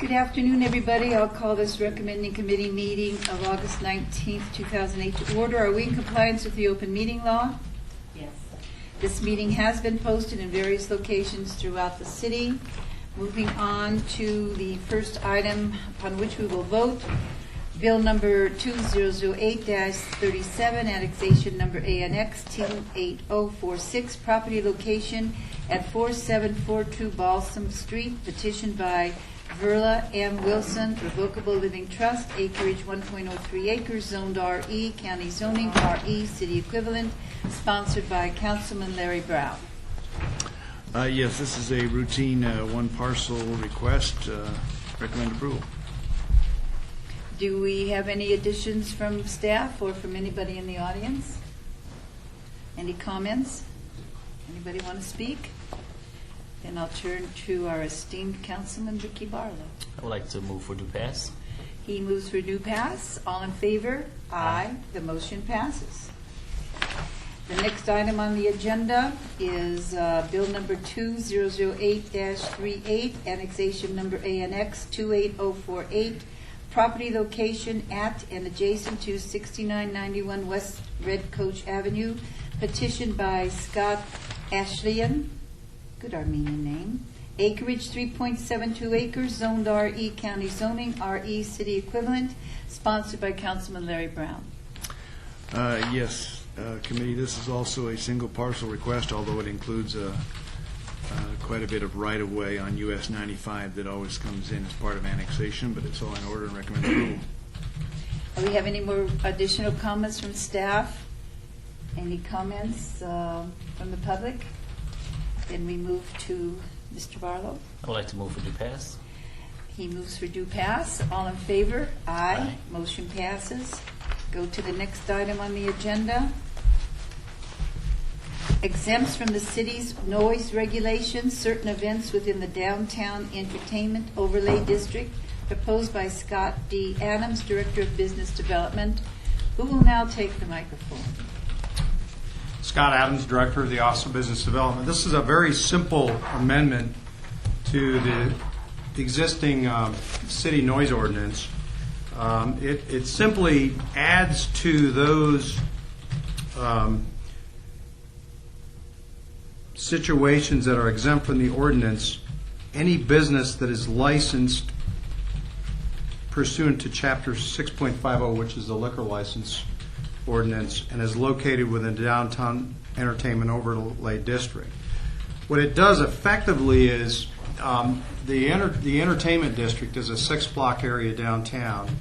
Good afternoon, everybody. I'll call this recommending committee meeting of August 19th, 2008 to order. Are we in compliance with the open meeting law? Yes. This meeting has been posted in various locations throughout the city. Moving on to the first item upon which we will vote, Bill number 2008-37, annexation number ANX 28046, property location at 4742 Balsam Street, petitioned by Verla M. Wilson, Revocable Living Trust, acreage 1.03 acres, zoned RE, county zoning RE, city equivalent, sponsored by Councilman Larry Brown. Yes, this is a routine one parcel request. Recommend approval. Do we have any additions from staff or from anybody in the audience? Any comments? Anybody want to speak? Then I'll turn to our esteemed Councilman Ricky Barlow. I would like to move for due pass. He moves for due pass. All in favor? Aye. The motion passes. The next item on the agenda is Bill number 2008-38, annexation number ANX 28048, property location at and adjacent to 6991 West Red Coach Avenue, petitioned by Scott Ashleyan, good Armenian name, acreage 3.72 acres, zoned RE, county zoning RE, city equivalent, sponsored by Councilman Larry Brown. Yes, committee, this is also a single parcel request, although it includes quite a bit of right-of-way on US 95 that always comes in as part of annexation, but it's all in order and recommend approval. Do we have any more additional comments from staff? Any comments from the public? Then we move to Mr. Barlow. I would like to move for due pass. He moves for due pass. All in favor? Aye. Aye. Motion passes. Go to the next item on the agenda. Exempts from the city's noise regulations certain events within the downtown entertainment overlay district, proposed by Scott D. Adams, Director of Business Development, who will now take the microphone. Scott Adams, Director of the Office of Business Development. This is a very simple amendment to the existing city noise ordinance. It simply adds to those situations that are exempt from the ordinance any business that is licensed pursuant to Chapter 6.50, which is the liquor license ordinance, and is located within the downtown entertainment overlay district. What it does effectively is the entertainment district is a 6-block area downtown.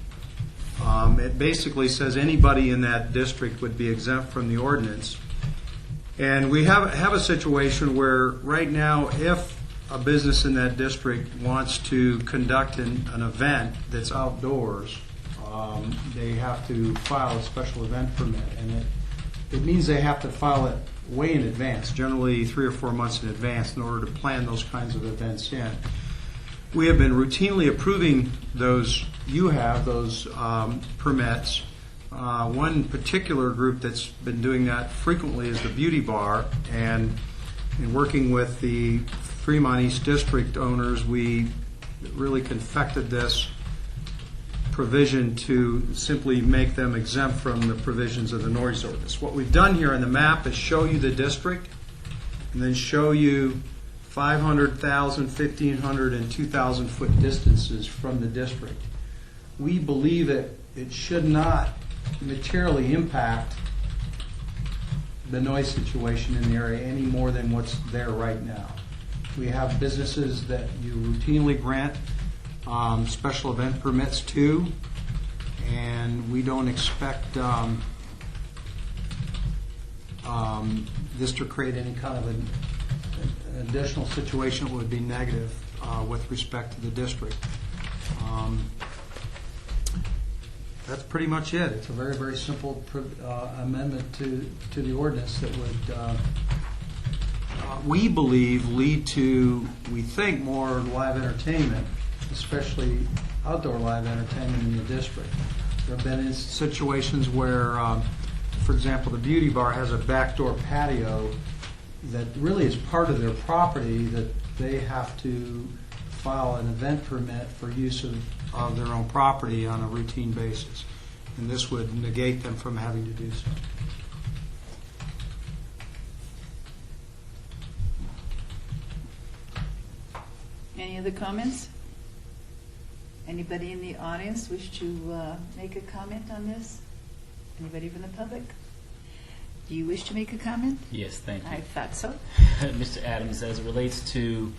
It basically says anybody in that district would be exempt from the ordinance. And we have a situation where right now, if a business in that district wants to conduct an event that's outdoors, they have to file a special event permit, and it means they have to file it way in advance, generally 3 or 4 months in advance, in order to plan those kinds of events in. We have been routinely approving those permits. One particular group that's been doing that frequently is the Beauty Bar, and in working with the Fremont East District owners, we really confected this provision to simply make them exempt from the provisions of the noise ordinance. What we've done here on the map is show you the district and then show you 500, 1,000, 1,500, and 2,000 foot distances from the district. We believe that it should not materially impact the noise situation in the area any more than what's there right now. We have businesses that you routinely grant special event permits to, and we don't expect this to create any kind of an additional situation that would be negative with respect to the district. That's pretty much it. It's a very, very simple amendment to the ordinance that would, we believe, lead to, we think, more live entertainment, especially outdoor live entertainment in the district. There have been situations where, for example, the Beauty Bar has a backdoor patio that really is part of their property that they have to file an event permit for use of their own property on a routine basis. And this would negate them from having to do so. Any other comments? Anybody in the audience wish to make a comment on this? Anybody from the public? Do you wish to make a comment? Yes, thank you. I thought so. Mr. Adams, as it relates to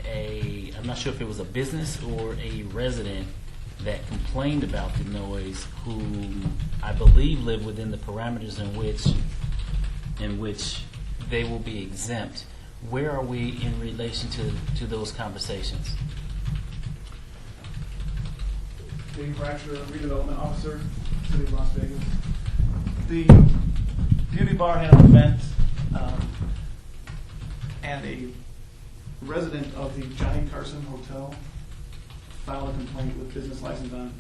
I'm not sure if it was a business or a resident that complained about the noise, who I believe live within the parameters in which they will be exempt. Where are we in relation to those conversations? Dave Bratcher, redevelopment officer, City of Las Vegas. The beauty bar had an event, and a resident of the Johnny Carson Hotel filed a complaint with business license on,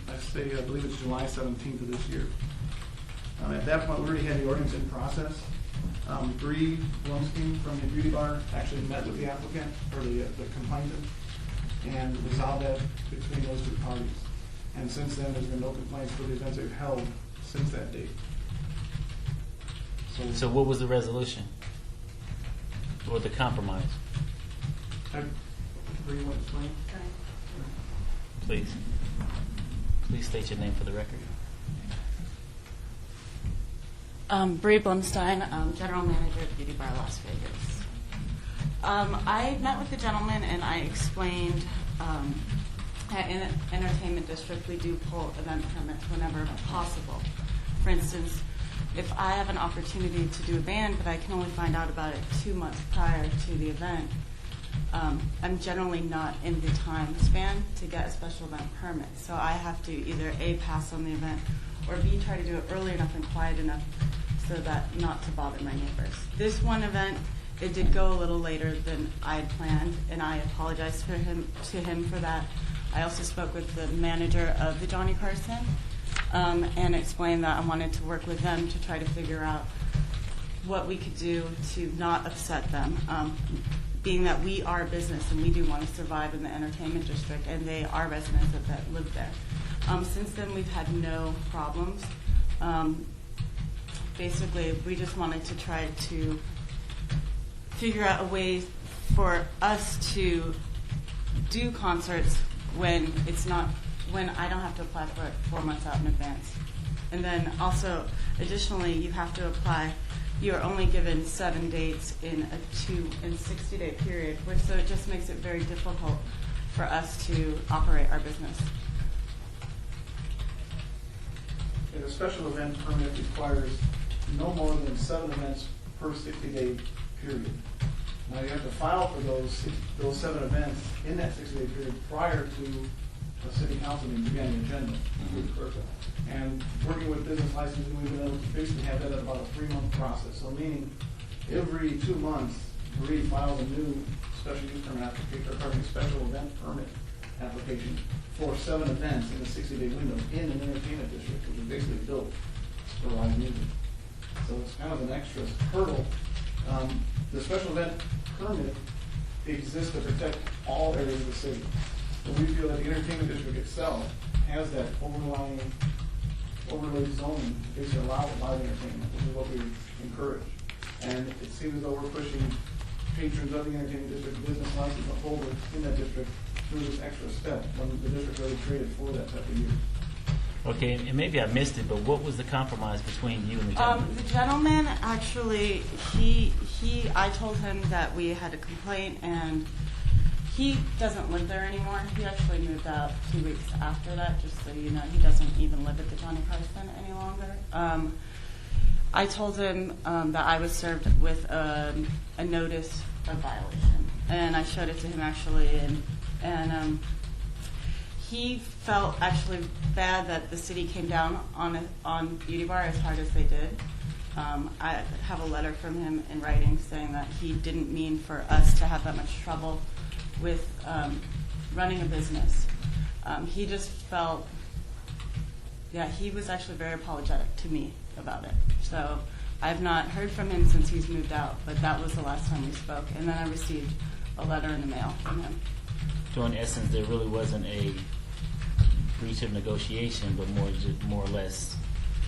I believe it's July 17th of this year. At that point, we already had the ordinance in process. Bree Blumstein from the beauty bar actually met with the applicant, or the complainant, and resolved that between those two parties. And since then, there's been no complaints for the events they've held since that date. So what was the resolution? Or the compromise? Bree, you want to explain? Please. Please state your name for the record. Bree Blumstein, General Manager of Beauty Bar Las Vegas. I met with the gentleman and I explained at Entertainment District we do pull event permits whenever possible. For instance, if I have an opportunity to do a band but I can only find out about it 2 months prior to the event, I'm generally not in the time span to get a special event permit. So I have to either A, pass on the event, or B, try to do it early enough and quiet enough so that not to bother my neighbors. This one event, it did go a little later than I had planned, and I apologize to him for that. I also spoke with the manager of the Johnny Carson and explained that I wanted to work with them to try to figure out what we could do to not upset them, being that we are a business and we do want to survive in the entertainment district, and they are residents that live there. Since then, we've had no problems. Basically, we just wanted to try to figure out a way for us to do concerts when I don't have to apply for it 4 months out in advance. And then also, additionally, you have to apply. You are only given 7 dates in a 60-day period, so it just makes it very difficult for us to operate our business. A special event permit requires no more than 7 events per 60-day period. Now you have to file for those 7 events in that 60-day period prior to a city council meeting to be on the agenda. And working with business licensing, we've been able to basically have that at about a 3-month process. So meaning every 2 months, Marie files a new special use permit application, or pardon me, special event permit application for 7 events in a 60-day window in an entertainment district, which is basically built for live music. So it's kind of an extra hurdle. The special event permit exists to protect all areas of the city. But we feel that the entertainment district itself has that overlay zoning to basically allow live entertainment, which is what we encourage. And it seems as though we're pushing patrons of the entertainment district, business license holders in that district through this extra step when the district already created for that type of use. Okay, and maybe I missed it, but what was the compromise between you and the gentleman? The gentleman actually, I told him that we had a complaint, and he doesn't live there anymore. He actually moved out 2 weeks after that, just so you know. He doesn't even live at the Johnny Carson any longer. I told him that I was served with a notice of violation, and I showed it to him actually, and he felt actually bad that the city came down on Beauty Bar as hard as they did. I have a letter from him in writing saying that he didn't mean for us to have that much trouble with running a business. He just felt, he was actually very apologetic to me about it. So I've not heard from him since he's moved out, but that was the last time we spoke. And then I received a letter in the mail from him. So in essence, there really wasn't a breach of negotiation, but more or less,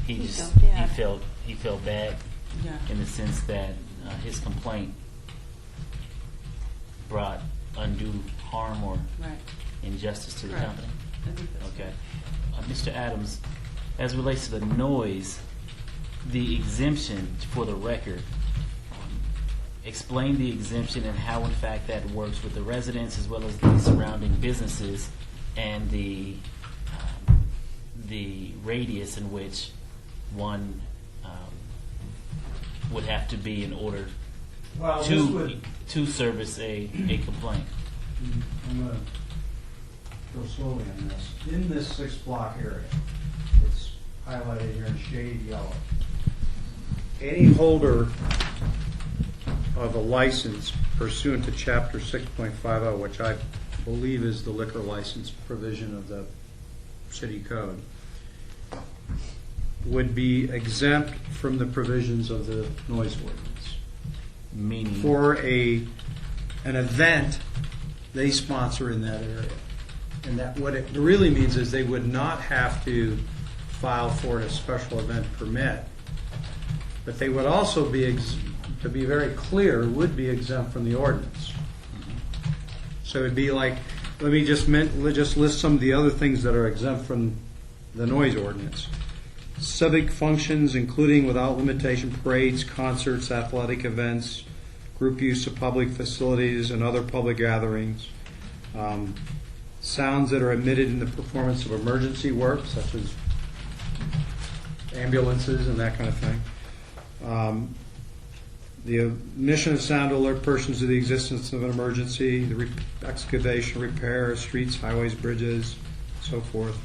he felt bad Yeah. in the sense that his complaint brought undue harm or Right. injustice to the Correct. company. I think that's Okay. Mr. Adams, as it relates to the noise, the exemption for the record, explain the exemption and how in fact that works with the residents as well as the surrounding businesses and the radius in which one would have to be in order Well, this to would, to service a complaint. I'm going to go slowly on this. In this 6-block area, it's highlighted here in shaded yellow. Any holder of a license pursuant to Chapter 6.50, which I believe is the liquor license provision of the city code, would be exempt from the provisions of the noise ordinance. Meaning, For an event they sponsor in that area. And that what it really means is they would not have to file for a special event permit, but they would also be, to be very clear, would be exempt from the ordinance. So it'd be like, let me just list some of the other things that are exempt from the noise ordinance. Civic functions, including without limitation parades, concerts, athletic events, group use of public facilities and other public gatherings. Sounds that are emitted in the performance of emergency work, such as ambulances and that kind of thing. The emission of sound to alert persons to the existence of an emergency, the excavation, repair of streets, highways, bridges, so forth.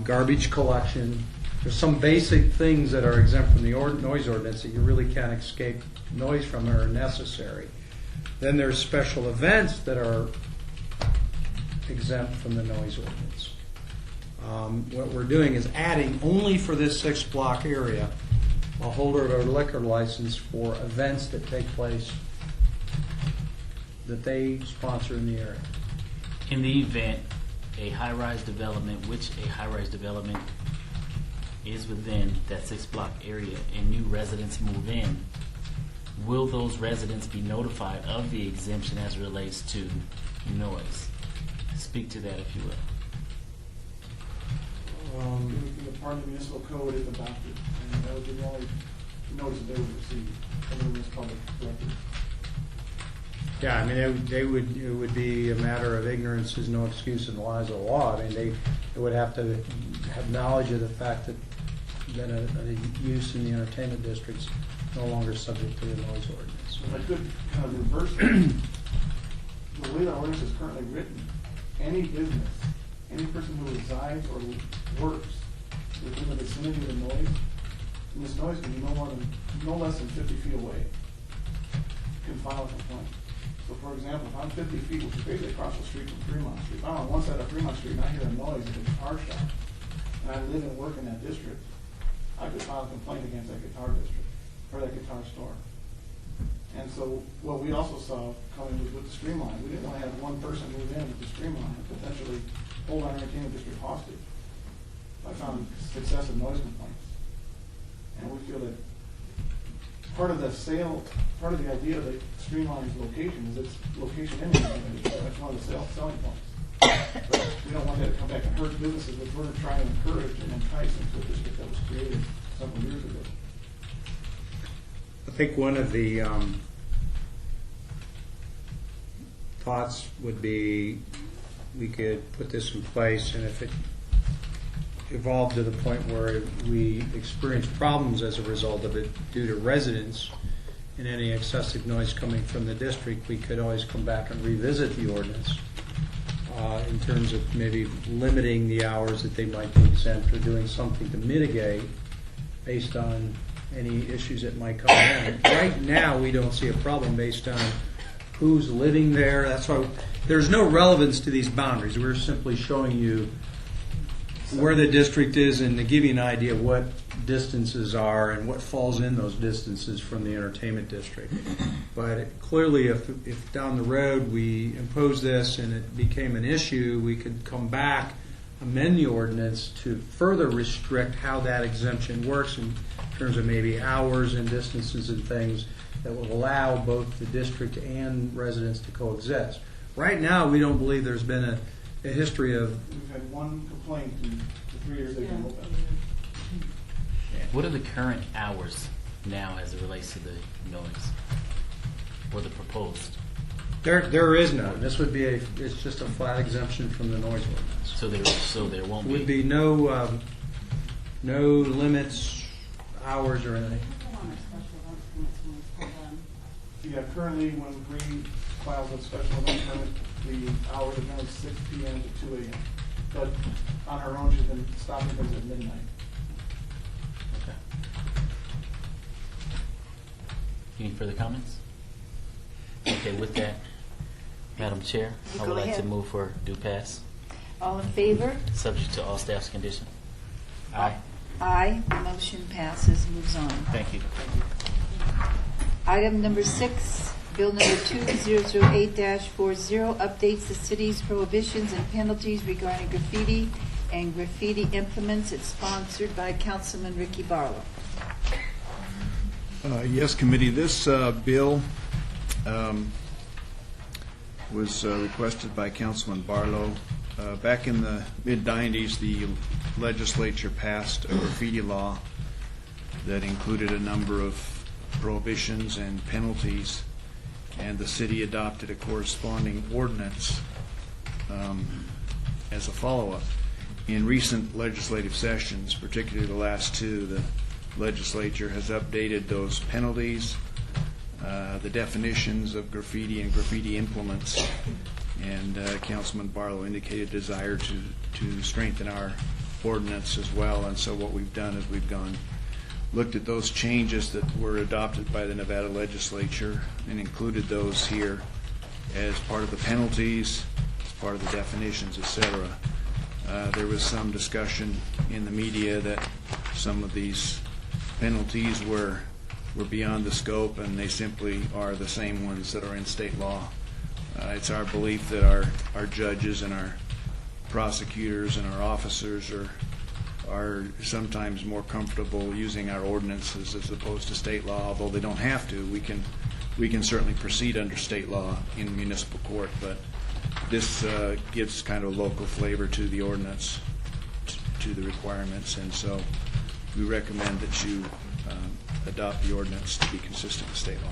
Garbage collection. There's some basic things that are exempt from the noise ordinance that you really can't escape noise from or are necessary. Then there's special events that are exempt from the noise ordinance. What we're doing is adding only for this 6-block area a holder of a liquor license for events that take place that they sponsor in the area. in the event a high-rise development, which a high-rise development is within that 6-block area, and new residents move in, will those residents be notified of the exemption as it relates to noise? Speak to that, if you will. The part of the municipal code is adopted, and that would be the only notice that they would receive from the public record. Yeah, I mean, it would be a matter of ignorance is no excuse in the eyes of the law. I mean, they would have to have knowledge of the fact that a use in the entertainment district's no longer subject to the noise ordinance. If I could kind of reverse that, the way the ordinance is currently written, any business, any person who resides or works within the vicinity of the noise, and this noise can be no less than 50 feet away, can file a complaint. So for example, if I'm 50 feet, which is basically across the street from Fremont Street, if I'm on one side of Fremont Street and I hear a noise at a guitar shop, and I live and work in that district, I could file a complaint against that guitar district, or that guitar store. And so what we also saw coming with the Streamline, we didn't want to have one person move in with the Streamline and potentially hold our entertainment district hostage. I found successive noise complaints. And we feel that part of the idea of the Streamline's location is its location in the entertainment district. That's one of the selling points. But we don't want that to come back and hurt businesses, which we're trying to encourage and entice into a district that was created several years ago. I think one of the thoughts would be we could put this in place, and if it evolved to the point where we experience problems as a result of it due to residents and any excessive noise coming from the district, we could always come back and revisit the ordinance in terms of maybe limiting the hours that they might be exempt or doing something to mitigate based on any issues that might come in. Right now, we don't see a problem based on who's living there. That's why there's no relevance to these boundaries. We're simply showing you where the district is and to give you an idea of what distances are and what falls in those distances from the entertainment district. But clearly, if down the road we impose this and it became an issue, we could come back, amend the ordinance to further restrict how that exemption works in terms of maybe hours and distances and things that will allow both the district and residents to coexist. Right now, we don't believe there's been a history of. We've had one complaint in the 3 years they've been open. What are the current hours now as it relates to the noise? Or the proposed? There is none. This would be it's just a flat exemption from the noise ordinance. So there won't Would be no limits, hours or anything. Yeah, currently when Green files a special event permit, the hours are now 6 p.m. to 2 a.m. But on her own, she's been stopping things at midnight. Okay. Any further comments? Okay, with that, Madam Chair, You I go would like to ahead. move for due pass, All in favor? subject to all staff's condition. Aye. Aye. Motion passes, moves on. Thank you. Item number 6, Bill number 2008-40, updates the city's prohibitions and penalties regarding graffiti and graffiti implements. It's sponsored by Councilman Ricky Barlow. Yes, committee, this bill was requested by Councilman Barlow. Back in the mid-90s, the legislature passed a graffiti law that included a number of prohibitions and penalties, and the city adopted a corresponding ordinance as a follow-up. In recent legislative sessions, particularly the last two, the legislature has updated those penalties, the definitions of graffiti and graffiti implements, and Councilman Barlow indicated desire to strengthen our ordinance as well. And so what we've done is we've looked at those changes that were adopted by the Nevada legislature and included those here as part of the penalties, as part of the definitions, etc. There was some discussion in the media that some of these penalties were beyond the scope, and they simply are the same ones that are in state law. It's our belief that our judges and our prosecutors and our officers are sometimes more comfortable using our ordinances as opposed to state law, although they don't have to. We can certainly proceed under state law in municipal court, but this gives kind of local flavor to the ordinance, to the requirements, and so we recommend that you adopt the ordinance to be consistent with state law.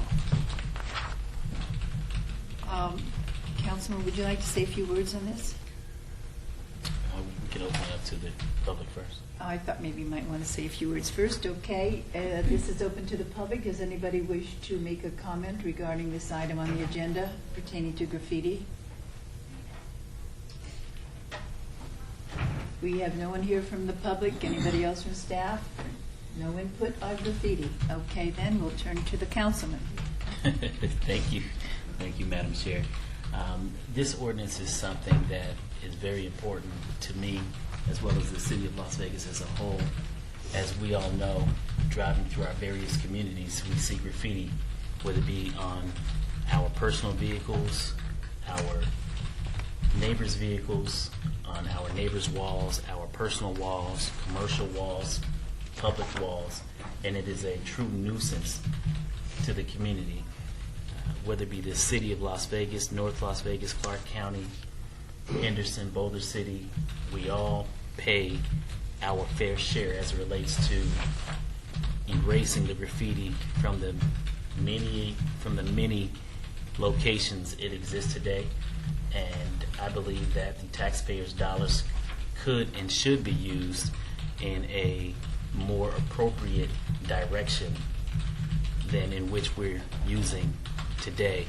Councilman, would you like to say a few words on this? We can open it up to the public first. I thought maybe you might want to say a few words first. Okay, this is open to the public. Does anybody wish to make a comment regarding this item on the agenda pertaining to graffiti? We have no one here from the public. Anybody else from staff? No input on graffiti. Okay, then we'll turn to the councilman. Thank you. Thank you, Madam Chair. This ordinance is something that is very important to me, as well as the city of Las Vegas as a whole. As we all know, driving through our various communities, we see graffiti, whether it be on our personal vehicles, our neighbors' vehicles, on our neighbors' walls, our personal walls, commercial walls, public walls, and it is a true nuisance to the community. Whether it be the city of Las Vegas, North Las Vegas, Clark County, Henderson, Boulder City, we all pay our fair share as it relates to erasing the graffiti from the many locations it exists today. And I believe that the taxpayers' dollars could and should be used in a more appropriate direction than in which we're using today.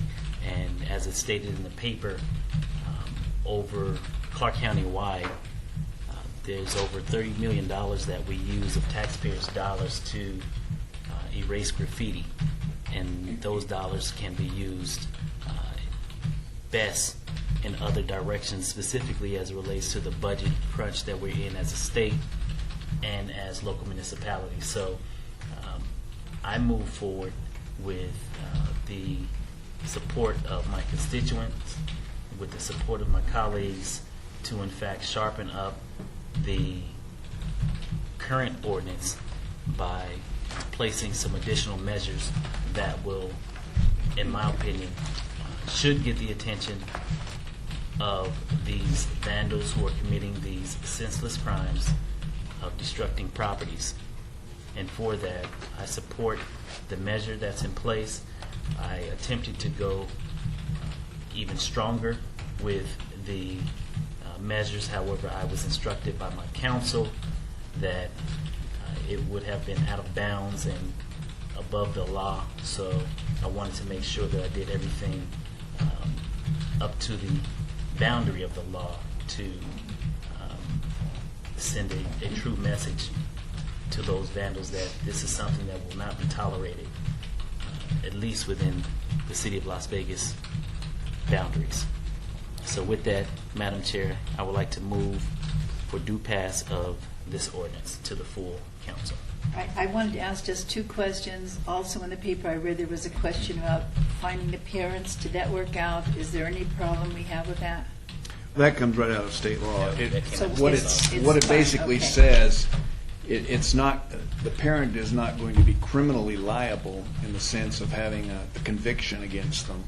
And as it's stated in the paper, over Clark County wide, there's over $30 million that we use of taxpayers' dollars to erase graffiti, and those dollars can be used best in other directions, specifically as it relates to the budget crunch that we're in as a state and as local municipalities. So I move forward with the support of my constituents, with the support of my colleagues, to in fact sharpen up the current ordinance by placing some additional measures that will, in my opinion, should get the attention of these vandals who are committing these senseless crimes of destructing properties. And for that, I support the measure that's in place. I attempted to go even stronger with the measures. However, I was instructed by my counsel that it would have been out of bounds and above the law. So I wanted to make sure that I did everything up to the boundary of the law to send a true message to those vandals that this is something that will not be tolerated, at least within the city of Las Vegas boundaries. So with that, Madam Chair, I would like to move for due pass of this ordinance to the full council. I wanted to ask just two questions. Also in the paper, I read there was a question about finding the parents. Did that work out? Is there any problem we have with that? That comes right out of state law. Yeah, that came So out of What state it's what it fine, basically okay. says, it's not, the parent is not going to be criminally liable in the sense of having a conviction against them.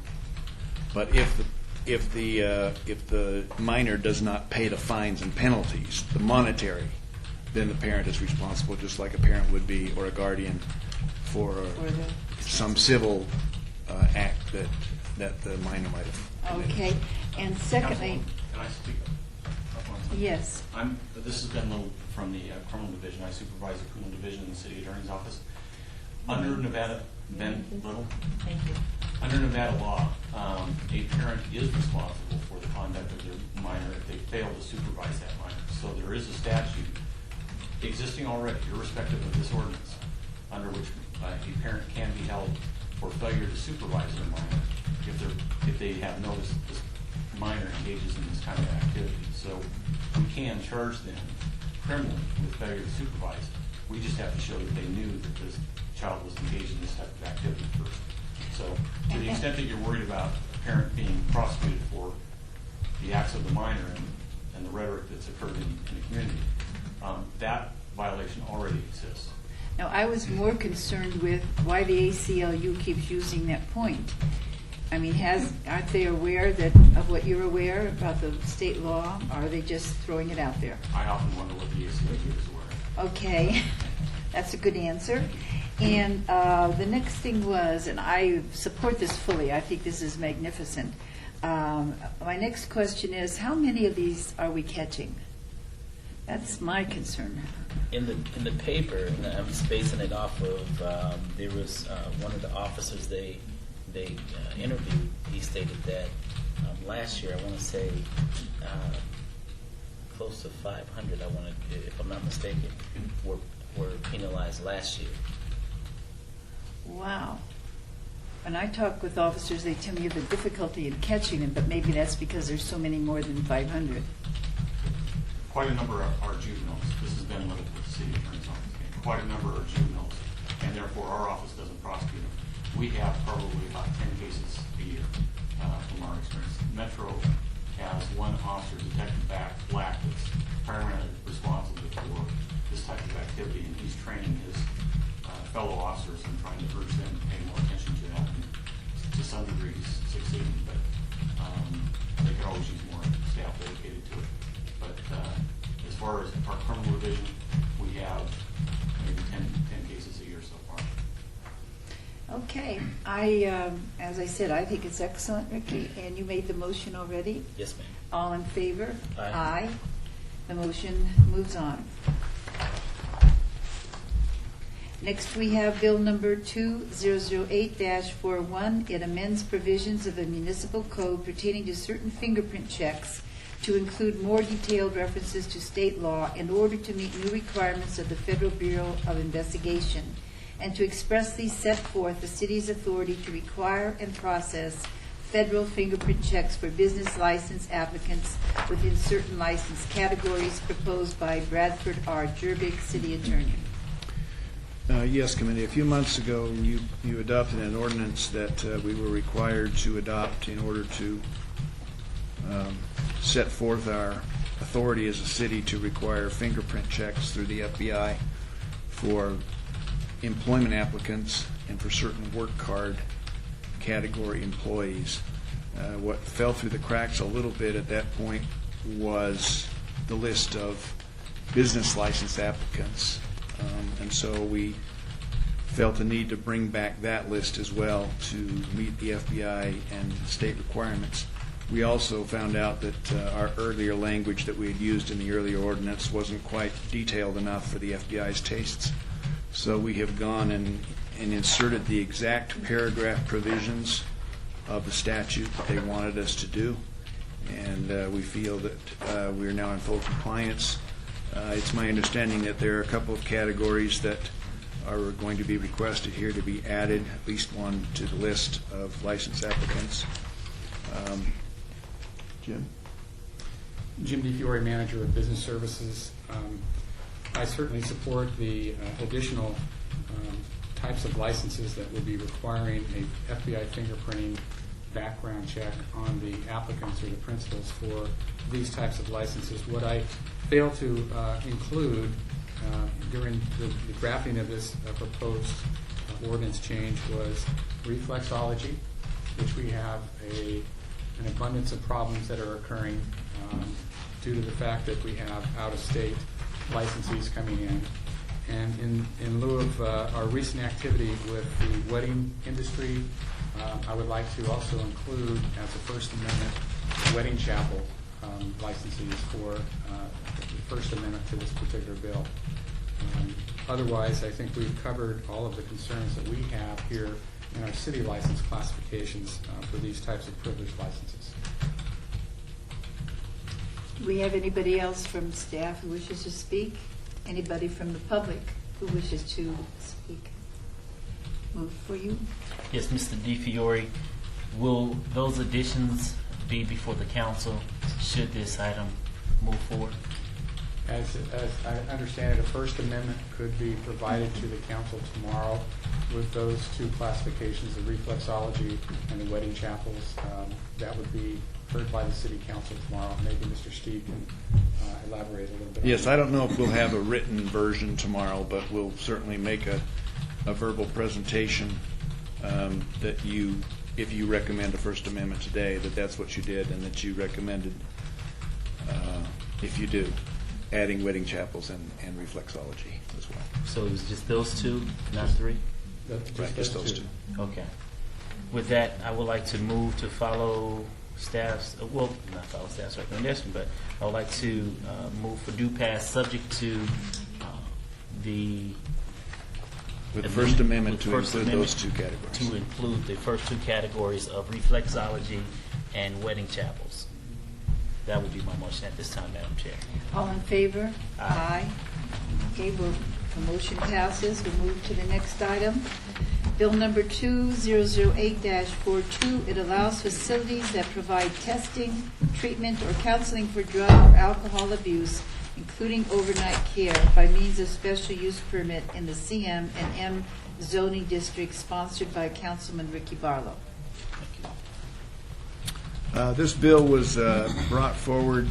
But if the minor does not pay the fines and penalties, the monetary, then the parent is responsible, just like a parent would be, or a guardian, for some civil act that the minor might have committed. Okay. And secondly, Can I speak up on something? yes. This is Ben Little from the criminal division. I supervise the criminal division in the city attorney's office. Under Nevada, Ben Little? Thank you. Under Nevada law, a parent is responsible for the conduct of their minor if they fail to supervise that minor. So there is a statute existing already, irrespective of this ordinance, under which a parent can be held for failure to supervise their minor if they have noticed that this minor engages in this kind of activity. So we can charge them criminally with failure to supervise. We just have to show that they knew that this child was engaged in this type of activity first. So to the extent that you're worried about a parent being prosecuted for the acts of the minor and the rhetoric that's occurred in the community, that violation already exists. Now, I was more concerned with why the ACLU keeps using that point. I mean, aren't they aware of what you're aware about the state law, or are they just throwing it out there? I often wonder what the ACLU is aware of. Okay, that's a good answer. And the next thing was, and I support this fully, I think this is magnificent. My next question is, how many of these are we catching? That's my concern. In the paper, and I'm just basing it off of, there was one of the officers they interviewed. He stated that last year, I want to say close to 500. I wanted, if I'm not mistaken, were penalized last year. Wow. When I talk with officers, they tell me of the difficulty in catching them, but maybe that's because there's so many more than 500. Quite a number are juveniles. This has been with the city attorney's office. Quite a number are juveniles, and therefore our office doesn't prosecute them. We have probably about 10 cases a year from our experience. Metro has one officer, Detective Black, that's primarily responsible for this type of activity, and he's training his fellow officers and trying to urge them to pay more attention to that. And to some degree, he's succeeding, but they could always use more staff dedicated to it. But as far as our criminal division, we have maybe 10 cases a year so far. Okay. As I said, I think it's excellent, Ricky, and you made the motion already. Yes, ma'am. All in favor? Aye. The motion moves on. Next, we have Bill number 2008-41. It amends provisions of the municipal code pertaining to certain fingerprint checks to include more detailed references to state law in order to meet new requirements of the Federal Bureau of Investigation, and to expressly set forth the city's authority to require and process federal fingerprint checks for business license applicants within certain license categories, proposed by Bradford R. Jervik, City Attorney. Yes, Committee. A few months ago, you adopted an ordinance that we were required to adopt in order to set forth our authority as a city to require fingerprint checks through the FBI for employment applicants and for certain work card category employees. What fell through the cracks a little bit at that point was the list of business license applicants. And so we felt the need to bring back that list as well to meet the FBI and state requirements. We also found out that our earlier language that we had used in the earlier ordinance wasn't quite detailed enough for the FBI's tastes. So we have gone and inserted the exact paragraph provisions of the statute that they wanted us to do. And we feel that we are now in full compliance. It's my understanding that there are a couple of categories that are going to be requested here to be added, at least one, to the list of license applicants. Jim? Jim DeFiore, Manager of Business Services. I certainly support the additional types of licenses that will be requiring a FBI fingerprinting background check on the applicants or the principals for these types of licenses. What I failed to include during the drafting of this proposed ordinance change was reflexology, which we have an abundance of problems that are occurring due to the fact that we have out-of-state licensees coming in. And in lieu of our recent activity with the wedding industry, I would like to also include as a First Amendment wedding chapel licensees for the First Amendment to this particular bill. Otherwise, I think we've covered all of the concerns that we have here in our city license classifications for these types of privileged licenses. Do we have anybody else from staff who wishes to speak? Anybody from the public who wishes to speak? Move for you. Yes, Mr. DeFiore, will those additions be before the council should this item move forward? As I understand it, a First Amendment could be provided to the council tomorrow with those two classifications, the reflexology and the wedding chapels. That would be heard by the city council tomorrow. Maybe Mr. Steve can elaborate a little bit. Yes, I don't know if we'll have a written version tomorrow, but we'll certainly make a verbal presentation that if you recommend a First Amendment today, that's what you did, and that you recommended, if you do, adding wedding chapels and reflexology as well. So it was just those two, not three? Right, just those two. Okay. With that, I would like to move to follow staff's, well, not follow staff's recommendation, but I would like to move for due pass subject to With the First Amendment to First include those Amendment two categories. To include the first two categories of reflexology and wedding chapels. That would be my motion at this time, Madam Chair. All in favor? Aye. Okay, the motion passes. We'll move to the next item. Bill number 2008-42. It allows facilities that provide testing, treatment, or counseling for drug or alcohol abuse, including overnight care, by means of special use permit in the CM and M zoning district, sponsored by Councilman Ricky Barlow. This bill was brought forward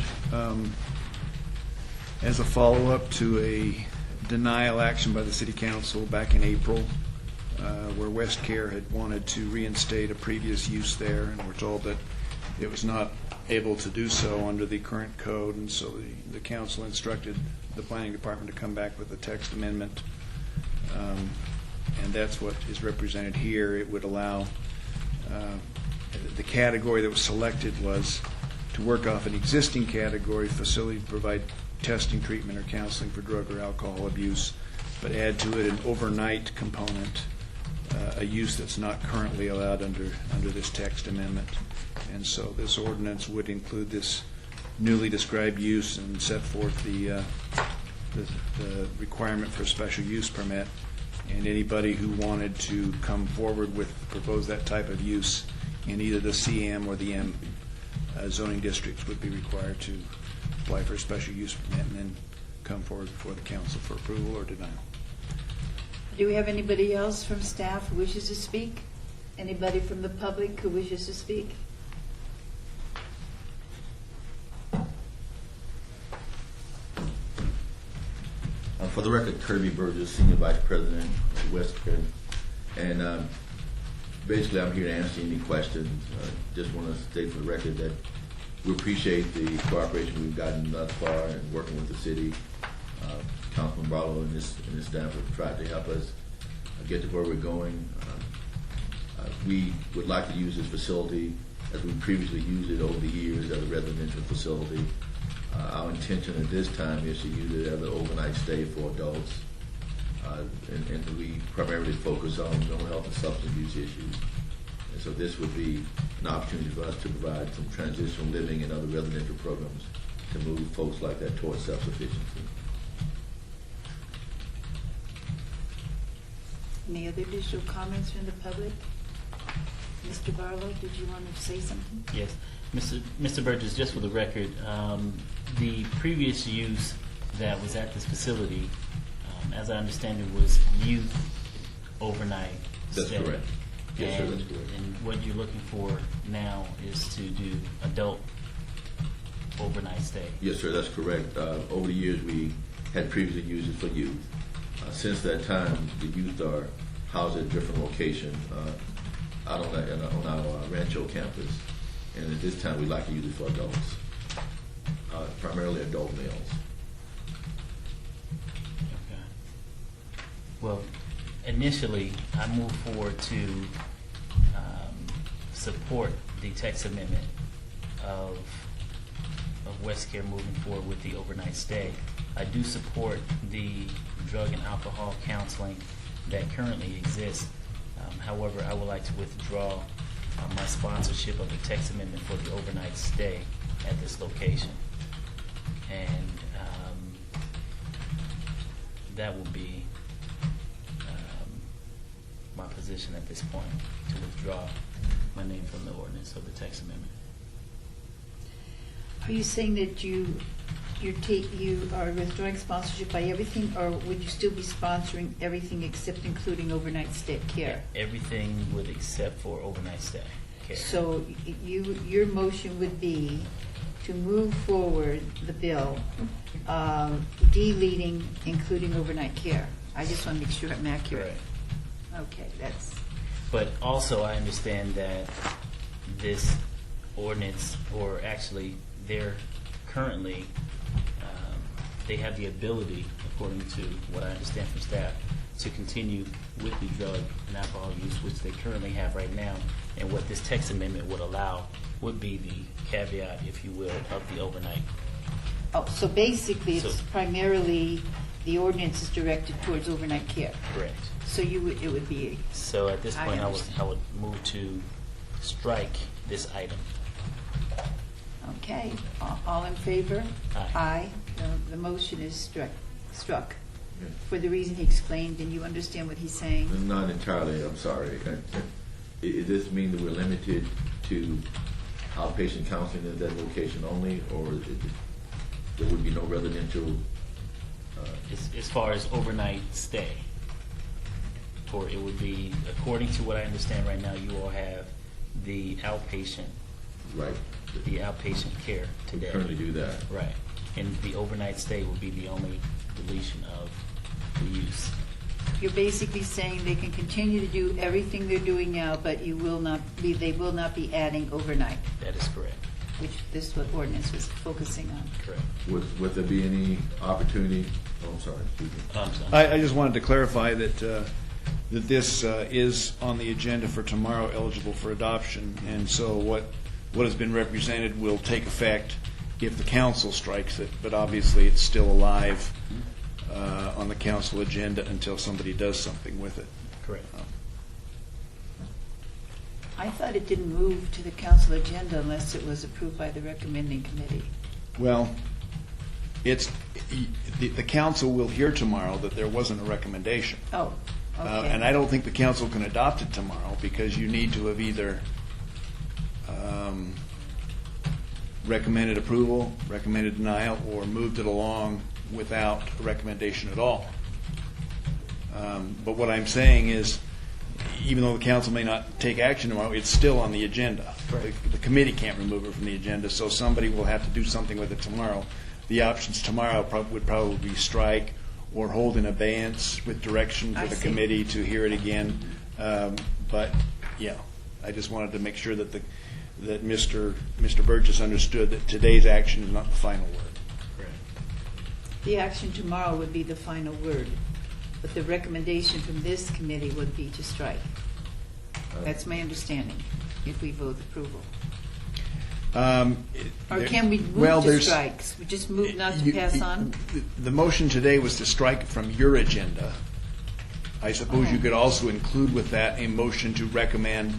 as a follow-up to a denial action by the City Council back in April, where West Care had wanted to reinstate a previous use there, and we're told that it was not able to do so under the current code, and so the council instructed the planning department to come back with a text amendment, and that's what is represented here. It would allow the category that was selected was to work off an existing category, facility to provide testing, treatment, or counseling for drug or alcohol abuse, but add to it an overnight component, a use that's not currently allowed under this text amendment. And so this ordinance would include this newly described use and set forth the requirement for a special use permit. And anybody who wanted to come forward with propose that type of use in either the CM or the M zoning districts would be required to apply for a special use permit and then come forward before the council for approval or denial. Do we have anybody else from staff who wishes to speak? Anybody from the public who wishes to speak? For the record, Kirby Burgess, Senior Vice President of Westcare. And basically, I'm here to answer any questions. Just want to state for the record that we appreciate the cooperation we've gotten thus far in working with the city. Councilman Barlow and his staff have tried to help us get to where we're going. We would like to use this facility as we previously used it over the years as a residential facility. Our intention at this time is to use it as an overnight stay for adults, and we primarily focus on mental health and substance abuse issues. And so this would be an opportunity for us to provide some transitional living and other residential programs to move folks like that towards self-sufficiency. Any other additional comments from the public? Mr. Barlow, did you want to say something? Yes. Mr. Burgess, just for the record, the previous use that was at this facility, as I understand it, was youth overnight That's stay. correct. Yes, sir, that's correct. And what you're looking for now is to do adult overnight stay. Yes, sir, that's correct. Over the years, we had previously used it for youth. Since that time, the youth are housed at different locations out on our Rancho campus. And at this time, we'd like to use it for adults, primarily adult males. Okay. Well, initially, I moved forward to support the text amendment of Westcare moving forward with the overnight stay. I do support the drug and alcohol counseling that currently exists. However, I would like to withdraw my sponsorship of the text amendment for the overnight stay at this location. And that will be my position at this point, to withdraw my name from the ordinance of the text amendment. Are you saying that you are withdrawing sponsorship by everything, or would you still be sponsoring everything except including overnight stay care? Everything would except for overnight stay care. So your motion would be to move forward the bill, deleting including overnight care. I just want to make sure I'm accurate. Correct. Okay, that's, But also, I understand that this ordinance, or actually, they're currently, they have the ability, according to what I understand from staff, to continue with the drug and alcohol use, which they currently have right now. And what this text amendment would allow would be the caveat, if you will, of the overnight. oh, so basically it's So- primarily, the ordinance is directed towards overnight care. Correct. So it would be, So at this I point, I understand. would move to strike this item. okay, all in favor? Aye. Aye. The motion is struck Yeah. for the reason he explained, and you understand what he's saying? Not entirely, I'm sorry. Does this mean that we're limited to outpatient counseling at that location only, or there would be no residential? As far as overnight stay, or it would be, according to what I understand right now, you all have the outpatient Right. care We today. currently do that. Right. And the overnight stay would be the only deletion of the use. You're basically saying they can continue to do everything they're doing now, but they will not be adding overnight, That is correct. which this ordinance was focusing on. Correct. Would there be any opportunity? Oh, I'm sorry. Excuse me. I just wanted to clarify that this is on the agenda for tomorrow, eligible for adoption, and so what has been represented will take effect if the council strikes it, but obviously it's still alive on the council agenda until somebody does something with it. Correct. I thought it didn't move to the council agenda unless it was approved by the recommending committee. Well, the council will hear tomorrow that there wasn't a recommendation. Oh, okay. And I don't think the council can adopt it tomorrow because you need to have either recommended approval, recommended denial, or moved it along without a recommendation at all. But what I'm saying is, even though the council may not take action tomorrow, it's still on the agenda. The committee can't remove it from the agenda, so somebody will have to do something with it tomorrow. The options tomorrow would probably be strike or hold in abeyance with direction for I the see. committee to hear it again. But, yeah, I just wanted to make sure that that Mr. Burgess understood that today's action is not the final word. Correct. The action tomorrow would be the final word, but the recommendation from this committee would be to strike. That's my understanding, if we vote approval. Or can we move to strikes? We just move not to pass on? The motion today was to strike from your agenda. I suppose you could also include with that a motion to recommend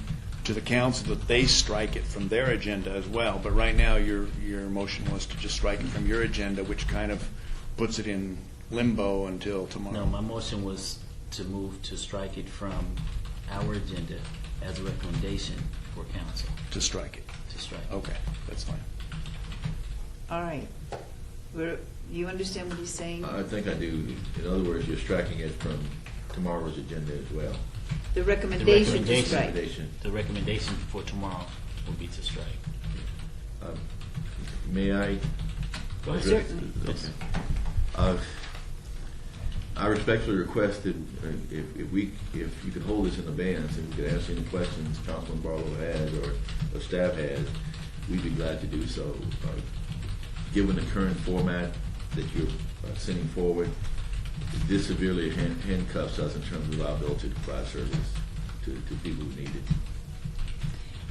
to the council that they strike it from their agenda as well. But right now, your motion was to just strike it from your agenda, which kind of puts it in limbo until tomorrow. No, my motion was to move to strike it from our agenda as a recommendation for council To strike it. to strike. Okay, that's fine. All right. You understand what he's saying? I think I do. In other words, you're striking it from tomorrow's agenda as well. The recommendation to recommendation. strike. Recommendation. The recommendation for tomorrow would be to strike. May I? Go ahead. Certainly. Okay. I respectfully request that if you could hold this in abeyance and we could answer any questions Councilman Barlow has or staff has, we'd be glad to do so. Given the current format that you're sending forward, this severely handcuffs us in terms of our ability to provide service to people who need it.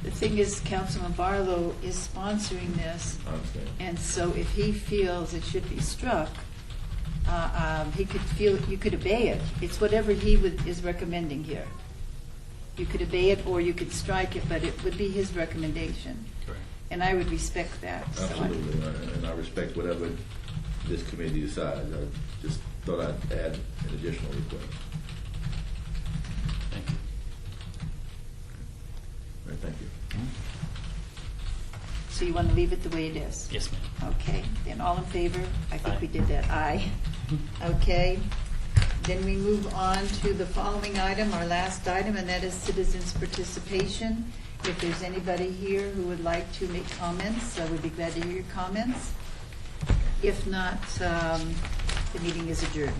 The thing is, Councilman Barlow is sponsoring this, I understand. and so if he feels it should be struck, he could feel, you could obey it. It's whatever he is recommending here. You could obey it or you could strike it, but it would be his recommendation. Correct. And I would respect that. So I- Absolutely, and I respect whatever this committee decides. I just thought I'd add an additional request. Thank you. All right, thank you. So you want to leave it the way it is? Yes, ma'am. Okay, then all in favor? I think Aye. we did that. Aye. Okay. Then we move on to the following item, our last item, and that is citizens' participation. If there's anybody here who would like to make comments, I would be glad to hear your comments. If not, the meeting is adjourned.